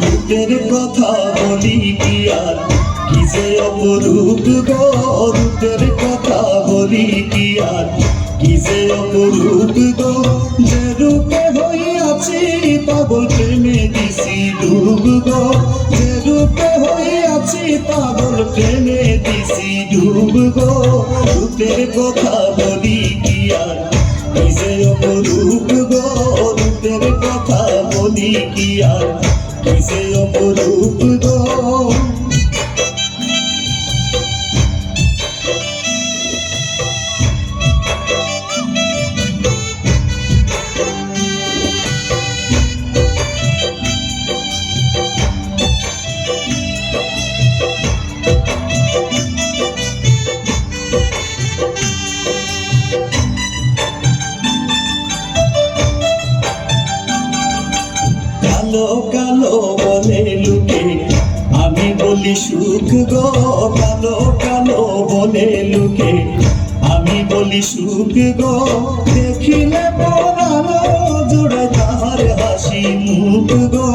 রূপের কথা বলি কি আর কি যে অপরূপ গো, রূপের কথা বলি কি আর কি যে অপরূপ গো। যে রূপে হইয়াছি পাগল প্রেমে দিছি ডুব গো, যে রূপে হইয়াছি পাগল প্রেমে দিছি ডুব গো। রূপের কথা বলি কি আর কি যে অপরূপ গো, রূপের কথা বলি কি আর কি যে অপরূপ গো। কালো কালো বলে লুকে আমি বলি সুখ গো, কালো কালো বলে লুকে আমি বলি সুখ গো। দেখিলে পরানো জোড়ায় তাহার হাসি মুখ গো,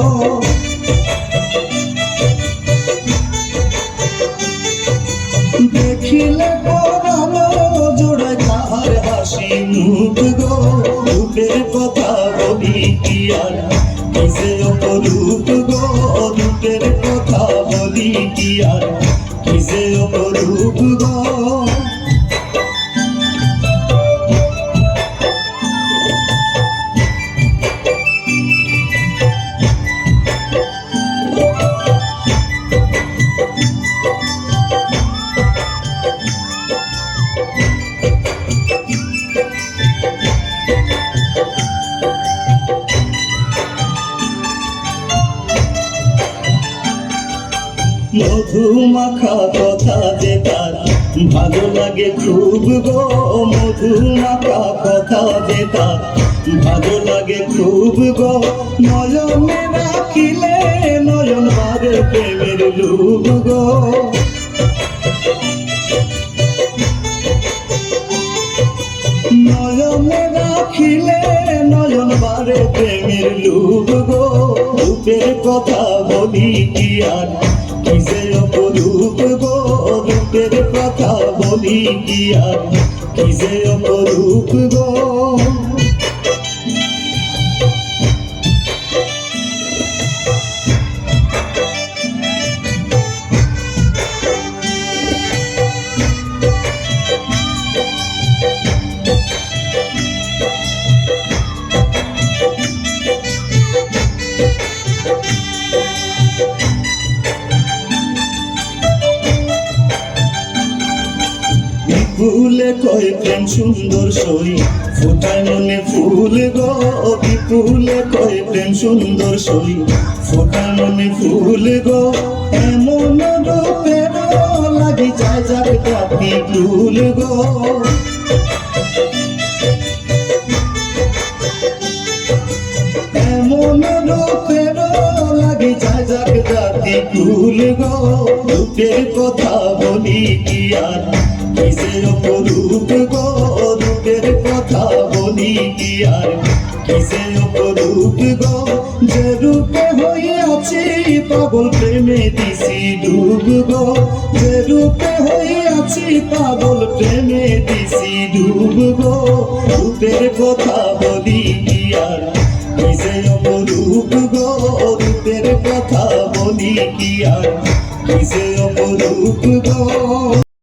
দেখিলে পরানো জোড়ায় তাহার হাসি মুখ গো। রূপের কথা বলি কি আর কি যে অপরূপ গো, রূপের কথা বলি কি আর কি যে অপরূপ গো। মধু মাখা কথা যে তার ভালো লাগে খুব গো, মধু মাখা কথা যে তার ভালো লাগে খুব গো। নয়নে রাখিলে নয়ন বারে প্রেমের লুভ গো, নয়নে রাখিলে নয়ন বারে প্রেমের লুভ গো। রূপের কথা বলি কি আর কি যে অপরূপ গো, রূপের কথা বলি কি আর কি যে অপরূপ গো। ফুলে কয় প্রেম সুন্দর সই ফোটায় মনে ফুল গো, বিপুলে কয় প্রেম সুন্দর সই ফোটায় মনে ফুল গো। এমন রূপের লাগি যায় যাক জাতি ফুল গো, এমন রূপের লাগি যায় যাক জাতি ফুল গো। রূপের কথা বলি কি আর কি যে অপরূপ গো, রূপের কথা বলি কি আর কি যে অপরূপ গো। যে রূপে হইয়াছি পাগল প্রেমে দিছি ডুব গো, যে রূপে হইয়াছি পাগল প্রেমে দিছি ডুব গো। রূপের কথা বলি কি আর কি যে অপরূপ গো, রূপের কথা বলি কি আর কি যে অপরূপ গো।